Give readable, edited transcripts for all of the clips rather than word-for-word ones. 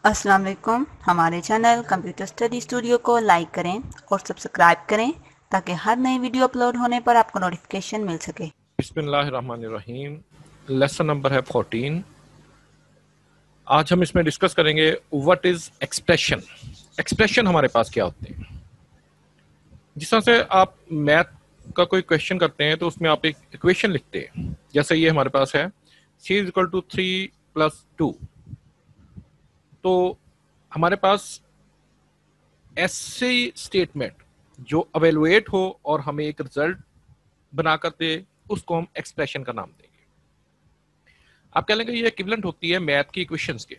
अस्सलाम वालेकुम। हमारे चैनल कंप्यूटर स्टडी स्टूडियो को लाइक करें और सब्सक्राइब करें ताकि हर नई वीडियो अपलोड होने पर आपको नोटिफिकेशन मिल सके। बिस्मिल्लाहिर्रहमानिर्रहीम। लेसन नंबर है 14। आज हम इसमें डिस्कस करेंगे व्हाट इज एक्सप्रेशन। एक्सप्रेशन हमारे पास क्या होते हैं। जिस तरह से आप मैथ का कोई क्वेश्चन करते हैं तो उसमें आप एक इक्वेशन लिखते हैं, जैसे ये हमारे पास है c इज इक्वल टू 3+2। तो हमारे पास ऐसी स्टेटमेंट जो अवेलुएट हो और हमें एक रिजल्ट बनाकर दे, उसको हम एक्सप्रेशन का नाम देंगे। आप कह लेंगे ये इक्विवेलेंट होती है मैथ की इक्वेशंस के।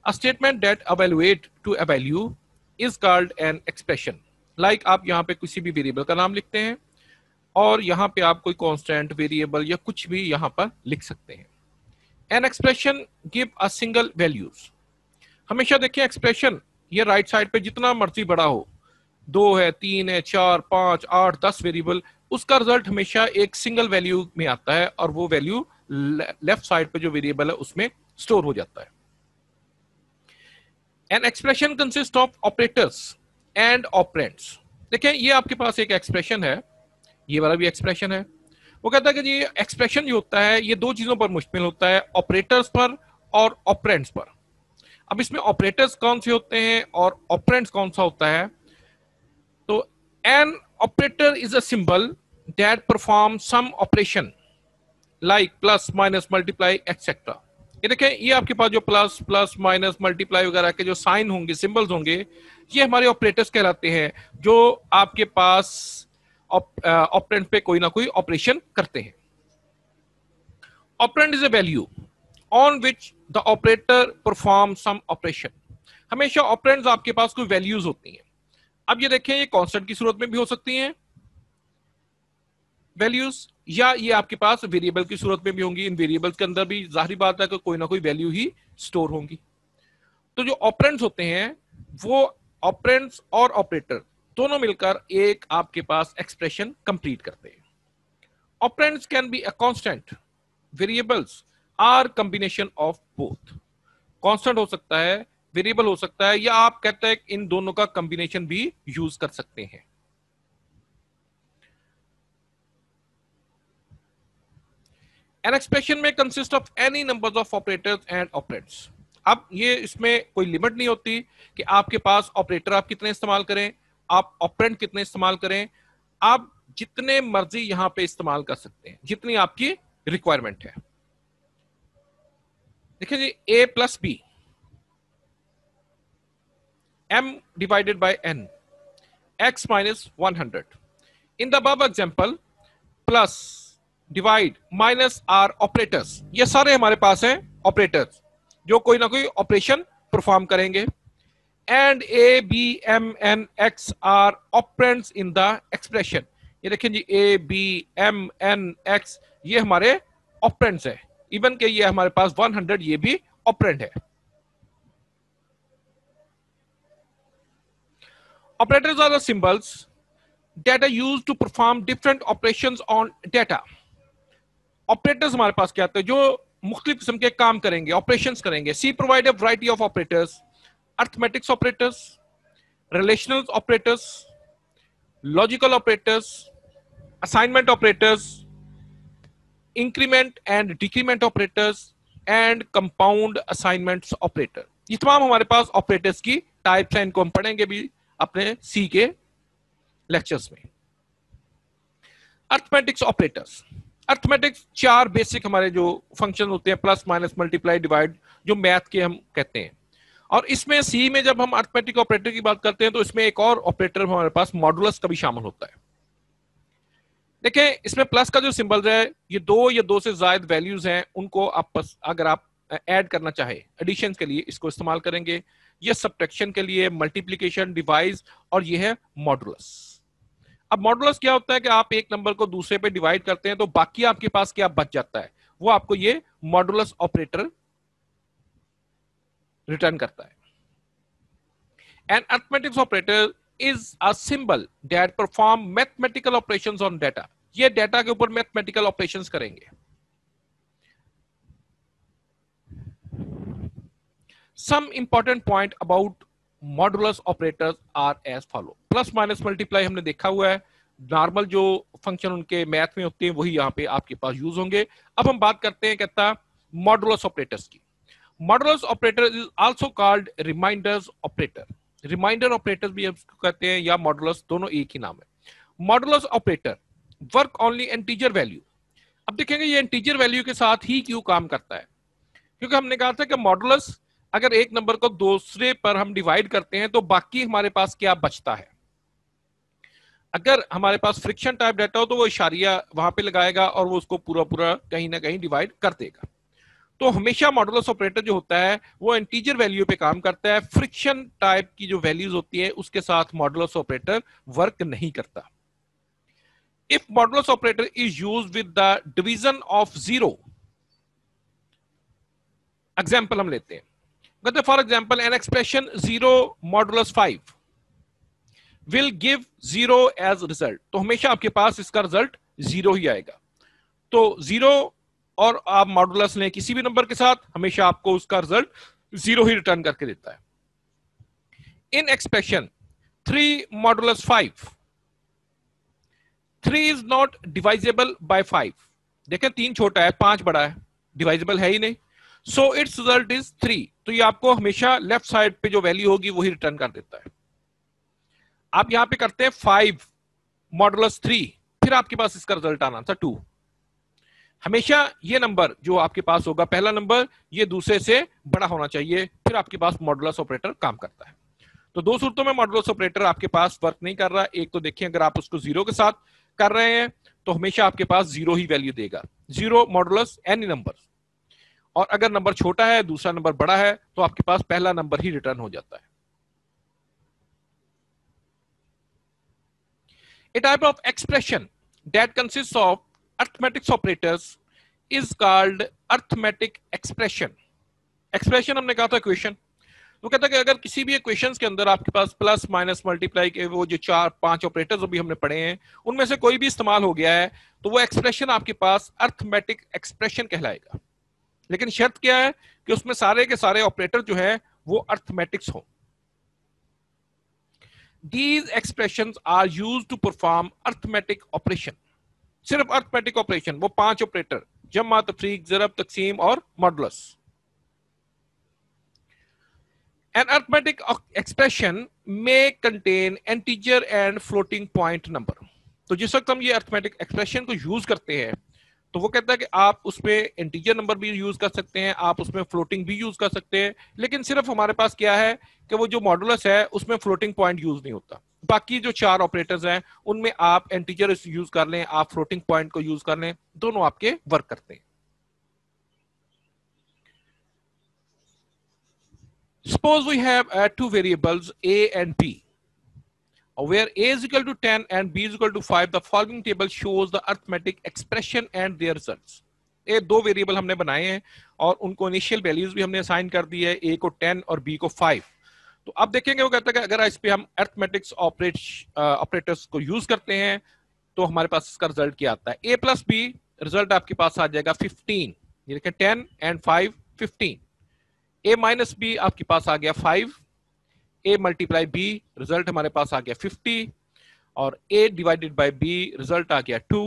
A statement that evaluate to a value is called an expression. Like आप यहाँ पे किसी भी वेरिएबल का नाम लिखते हैं और यहाँ पे आप कोई कांस्टेंट वेरिएबल या कुछ भी यहाँ पर लिख सकते हैं। An expression give a single values. हमेशा देखिए एक्सप्रेशन ये राइट साइड पे जितना मर्जी बड़ा हो, 2 है, 3 है, 4, 5, 8, 10 वेरिएबल, उसका रिजल्ट हमेशा एक सिंगल वैल्यू में आता है और वो वैल्यू लेफ्ट साइड पे जो वेरिएबल है उसमें स्टोर हो जाता है। An expression consist of operators and operands. देखिए ये आपके पास एक एक्सप्रेशन है, ये वाला भी एक्सप्रेशन है। वो कहता है कि ये एक्सप्रेशन जो होता है ये दो चीजों पर मुश्तमिल होता है, ऑपरेटर्स पर और ऑपरेंड्स पर। अब इसमें ऑपरेटर्स कौन से होते हैं और ऑपरेंड्स कौन सा होता है? तो an operator is a symbol that perform some operation like plus minus multiply etcetera. ये देखें, ये आपके पास जो प्लस प्लस माइनस मल्टीप्लाई वगैरह के जो साइन होंगे, सिंबल्स होंगे, ये हमारे ऑपरेटर्स कहलाते हैं जो आपके पास ऑपरेंड पे कोई ना कोई ऑपरेशन करते हैं। Operand is a value on which the operator perform some operation. हमेशा ऑपरेंड्स आपके पास कोई वैल्यूज होती हैं। अब ये देखें, ये कांस्टेंट की सूरत में भी हो सकती हैं वैल्यूज, या ये आपके पास वेरिएबल की सूरत में भी होंगी। इन वेरिएबल्स के अंदर भी जाहिर बात है कि कोई ना कोई वैल्यू ही स्टोर होंगी। तो जो ऑपरेंड्स होते हैं वो ऑपरेंड्स और ऑपरेटर दोनों मिलकर एक आपके पास एक्सप्रेशन कंप्लीट करते हैं। Operands can be a constant, variables or combination of both. Constant हो सकता है, वेरिएबल हो सकता है, या आप कहते हैं इन दोनों का कॉम्बिनेशन भी यूज कर सकते हैं। एन एक्सप्रेशन में consist of any numbers of operators and operands. अब ये इसमें कोई लिमिट नहीं होती कि आपके पास ऑपरेटर आप कितने इस्तेमाल करें, आप ऑपरेंड कितने इस्तेमाल करें। आप जितने मर्जी यहां पे इस्तेमाल कर सकते हैं, जितनी आपकी रिक्वायरमेंट है। देखिए जी, a plus b, m divided by n, x minus 100। In the above example, plus divide minus are operators. ये सारे हमारे पास हैं ऑपरेटर्स जो कोई ना कोई ऑपरेशन परफॉर्म करेंगे। And a b m n x are operands in the expression. ये देखें जी, a b m n x ये हमारे ऑपरेंड्स है। इवन के ये हमारे पास 100 ये भी ऑपरेंड है। Operators are the symbols that are used to perform different operations on data। Operators हमारे पास क्या आते हैं जो मुख्तलिफ किस्म के काम करेंगे, ऑपरेशंस करेंगे। C provide a variety of operators, arithmetics operators, relational operators, logical operators, assignment operators, increment and decrement operators and compound assignments operator. ये तमाम हमारे पास ऑपरेटर्स की टाइप्स हैं, इनको हम पढ़ेंगे भी अपने सी के लेक्चर्स में। अर्थमेटिक्स ऑपरेटर्स, अर्थमेटिक्स चार बेसिक हमारे जो फंक्शन होते हैं, प्लस माइनस मल्टीप्लाई डिवाइड, जो मैथ के हम कहते हैं। और इसमें सी में जब हम अर्थमेटिक ऑपरेटर की बात करते हैं तो इसमें एक और ऑपरेटर हमारे पास मॉडुलस का भी शामिल होता है। देखें, इसमें प्लस का जो सिंबल है, ये दो या दो से ज्यादा वैल्यूज हैं, उनको आप अगर आप ऐड करना चाहे एडिशन के लिए इसको इस्तेमाल करेंगे। ये सब्ट्रैक्शन के लिए मल्टीप्लीकेशन, डिवाइस, और ये है मॉडुलस। अब मॉडुलस क्या होता है कि आप एक नंबर को दूसरे पे डिवाइड करते हैं तो बाकी आपके पास क्या बच जाता है, वो आपको ये मॉडुलस ऑपरेटर रिटर्न करता है। An arithmetics operator is a symbol that perform mathematical operations on data. ये डाटा के ऊपर मैथमेटिकल ऑपरेशंस करेंगे। Some important point about modulus operators are as follow. Plus minus multiply हमने देखा हुआ है, नॉर्मल जो फंक्शन उनके मैथ में होते हैं वही यहाँ पे आपके पास यूज होंगे। अब हम बात करते हैं कहता मॉडुलस ऑपरेटर्स की। Modulus operator is also called remainders operator. Remainder operator भी कहते हैं या मॉडुलस, दोनों एक ही नाम है। Modulus operator work only integer value. अब देखेंगे ये इंटीजर वैल्यू के साथ ही क्यों काम करता है, क्योंकि हमने कहा था कि मॉडुलस अगर एक नंबर को दूसरे पर हम डिवाइड करते हैं तो बाकी हमारे पास क्या बचता है। अगर हमारे पास फ्रिक्शन टाइप डाटा हो तो वो इशारिया वहां पे लगाएगा और वो उसको पूरा पूरा कहीं ना कहीं डिवाइड कर देगा। तो हमेशा मॉडुलस ऑपरेटर जो होता है वो इंटीजर वैल्यू पे काम करता है। फ्रिक्शन टाइप की जो वैल्यूज होती है उसके साथ मॉडुलस ऑपरेटर वर्क नहीं करता। If modulus operator is used with the division of zero, example हम लेते हैं, कहते for example an expression 0 modulus 5 will give 0 as result. तो हमेशा आपके पास इसका रिजल्ट 0 ही आएगा। तो 0 और आप मॉडुलस लें किसी भी नंबर के साथ, हमेशा आपको उसका रिजल्ट 0 ही रिटर्न करके देता है। In expression 3 modulus 5, 3 is not divisible by 5। देखें 3 छोटा है, 5 बड़ा है, डिवाइजेबल है ही नहीं। So it's result is 3। तो ये आपको हमेशा लेफ्ट साइड पे जो वैल्यू होगी वही रिटर्न कर देता है। आप यहां पे करते हैं 5 मॉडुलस 3, फिर आपके पास इसका रिजल्ट आना था 2। हमेशा ये नंबर जो आपके पास होगा पहला नंबर ये दूसरे से बड़ा होना चाहिए, फिर आपके पास मॉडुलस ऑपरेटर काम करता है। तो दो सूरतों में मॉडुलस ऑपरेटर आपके पास वर्क नहीं कर रहा। एक तो देखिए अगर आप उसको 0 के साथ कर रहे हैं तो हमेशा आपके पास 0 ही वैल्यू देगा, 0 मॉडुलस एनी नंबर। और अगर नंबर छोटा है दूसरा नंबर बड़ा है तो आपके पास पहला नंबर ही रिटर्न हो जाता है। A type of expression that consists of arithmetic operators is called arithmetic expression. Expression हमने कहा था इक्वेशन। तो कहता है कि अगर किसी भी इक्वेशन के अंदर आपके पास प्लस माइनस मल्टीप्लाई के वो जो 4-5 ऑपरेटर्स अभी हमने पढ़े हैं उनमें से कोई भी इस्तेमाल हो गया है तो वो एक्सप्रेशन आपके पास अर्थमेटिक एक्सप्रेशन कहलाएगा। लेकिन शर्त क्या है कि उसमें सारे के सारे ऑपरेटर जो है वो अर्थमेटिक्स हो। These expressions are used to perform arithmetic operation. सिर्फ अर्थमेटिक ऑपरेशन, वो 5 ऑपरेटर जमा, तफरीक, ज़रब, तकसीम और modulus. An arithmetic expression may contain integer and floating point number. तो जिस वक्त हम ये अर्थमेटिक एक्सप्रेशन को यूज करते हैं तो वो कहता है कि आप उसमें इंटीजर नंबर भी यूज कर सकते हैं, आप उसमें फ्लोटिंग भी यूज कर सकते हैं। लेकिन सिर्फ हमारे पास क्या है कि वो जो मॉडुलस है उसमें फ्लोटिंग पॉइंट यूज नहीं होता। बाकी जो 4 ऑपरेटर्स हैं उनमें आप इंटीजर यूज कर लें, आप फ्लोटिंग पॉइंट को यूज कर लें, दोनों आपके वर्क करते हैं। Suppose we have 2 variables a and b, where a is equal to 10 and b is equal to 5. The following table shows the arithmetic expression and their results. ये 2 variable हमने बनाए हैं और उनको इनिशियल वैल्यूज भी हमने असाइन कर दी है, a को 10 और b को 5। तो अब देखेंगे वो कहता है कि अगर इस पे हम अर्थमेटिक्स ऑपरेटर्स को यूज करते हैं तो हमारे पास इसका रिजल्ट क्या आता है। a प्लस b रिजल्ट आपके पास आ जाएगा 15। ये देखें 10 एंड 5 15। a माइनस बी आपके पास आ गया 5, a मल्टीप्लाई b रिजल्ट हमारे पास आ गया 50 और a divided by b result आ गया 2,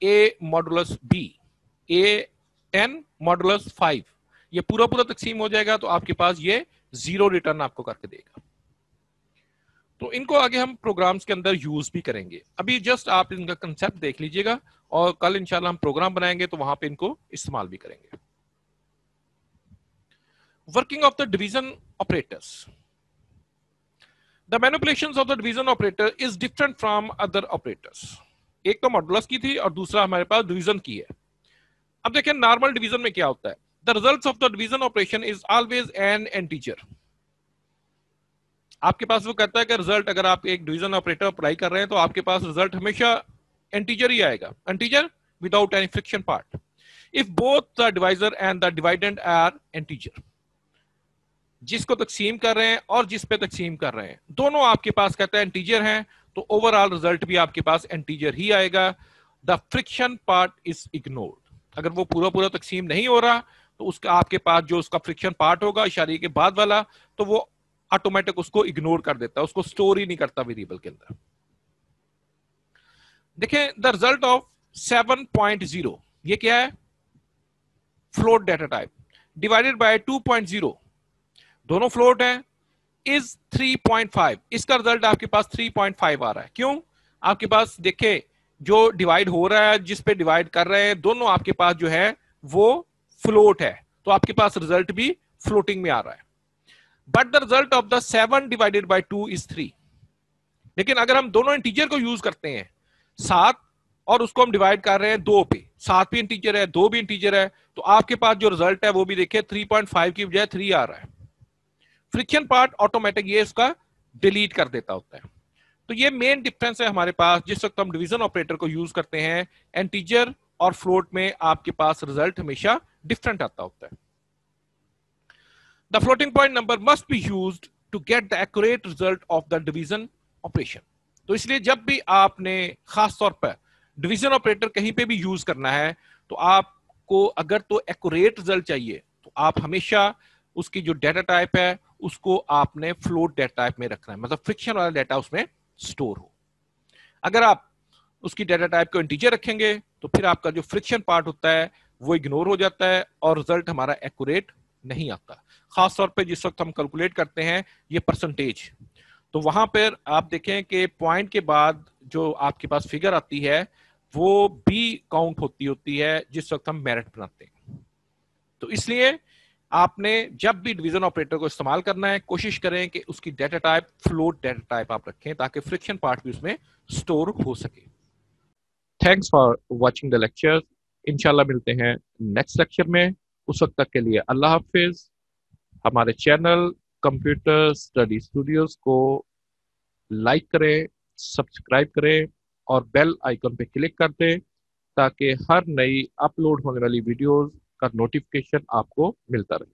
a modulus b, a 10 modulus 5। ये पूरा पूरा तकसीम हो जाएगा तो आपके पास ये 0 रिटर्न आपको करके देगा। तो इनको आगे हम प्रोग्राम्स के अंदर यूज भी करेंगे। अभी जस्ट आप इनका कंसेप्ट देख लीजिएगा और कल इंशाल्लाह हम प्रोग्राम बनाएंगे तो वहां पे इनको इस्तेमाल भी करेंगे। Working of the division operators. The manipulations of the division operator is different from other operators. एक तो मॉडुलस की थी और दूसरा हमारे पास डिवीजन की है। अब देखें नॉर्मल डिवीजन में क्या होता है। The results of the division operation is always an integer. आपके पास वो कहता है कि रिजल्ट अगर आप एक डिवीजन ऑपरेटर अप्लाई कर रहे हैं तो आपके पास रिजल्ट हमेशा इंटीजर ही आएगा, integer without any fraction part. If both the divisor and the dividend are integer, जिसको तकसीम कर रहे हैं और जिस पे तकसीम कर रहे हैं दोनों आपके पास कहता है इंटीजर हैं, तो ओवरऑल रिजल्ट भी आपके पास इंटीजर ही आएगा। The friction part is ignored. अगर वो पूरा पूरा तकसीम नहीं हो रहा तो उसका आपके पास जो उसका फ्रिक्शन पार्ट होगा इशारे के बाद वाला, तो वो ऑटोमेटिक उसको इग्नोर कर देता है, उसको स्टोर ही नहीं करता वेरिएबल के अंदर। देखें द रिजल्ट ऑफ 7.0, ये क्या है? Float data type divided by 2.0, दोनों फ्लोट है, इज 3.5। इसका रिजल्ट आपके पास 3.5 आ रहा है। क्यों? आपके पास देखे जो डिवाइड हो रहा है, जिस पे डिवाइड कर रहे हैं, दोनों आपके पास जो है वो फ्लोट है, तो आपके पास रिजल्ट भी फ्लोटिंग में आ रहा है। But the result of the 7 divided by 2 is 3। लेकिन अगर हम दोनों इंटीजर को यूज करते हैं, 7 और उसको हम डिवाइड कर रहे हैं 2 पे, 7 भी इंटीजर है 2 भी इंटीजर है, तो आपके पास जो रिजल्ट है वो भी देखिए 3.5 की बजाय 3 आ रहा है। फ्रिक्शन पार्ट ऑटोमेटिक ये उसका डिलीट कर देता होता है। तो ये मेन डिफरेंस है हमारे पास जिस वक्त हम डिवीजन ऑपरेटर को यूज करते हैं। इंटीजर और फ्लोट में आपके पास रिजल्ट हमेशा डिफरेंट आता होता है। The floating point number must be used to get the accurate result of the division operation. तो इसलिए जब भी आपने खास तौर पर डिवीजन ऑपरेटर कहीं पे भी यूज करना है, तो आपको अगर तो एक्यूरेट रिजल्ट चाहिए तो आप हमेशा उसकी जो डेटा टाइप है उसको आपने फ्लोट डेटा टाइप में रखना है, मतलब फ्रिक्शन वाला डेटा उसमें स्टोर हो। अगर आप उसकी डेटा टाइप को इंटीजर रखेंगे तो फिर आपका जो फ्रिक्शन पार्ट होता है वो इग्नोर हो जाता है और रिजल्ट हमारा एक्यूरेट नहीं आता। खासतौर पे जिस वक्त हम कैलकुलेट करते हैं ये परसेंटेज, तो वहां पर आप देखें कि पॉइंट के बाद जो आपके पास फिगर आती है वो भी काउंट होती है जिस वक्त हम मेरिट बनाते हैं। तो इसलिए आपने जब भी डिवीजन ऑपरेटर को इस्तेमाल करना है, कोशिश करें कि उसकी data type float data type आप रखें ताकि फ्रिक्शन पार्ट भी उसमें स्टोर हो सके। Thanks for watching the lecture. इंशाल्लाह मिलते हैं नेक्स्ट लेक्चर में। उस वक्त तक के लिए अल्लाह हाफिज। हमारे चैनल कंप्यूटर स्टडी स्टूडियोज को लाइक करें, सब्सक्राइब करें और बेल आइकन पे क्लिक कर दें ताकि हर नई अपलोड होने वाली वीडियोस का नोटिफिकेशन आपको मिलता रहे।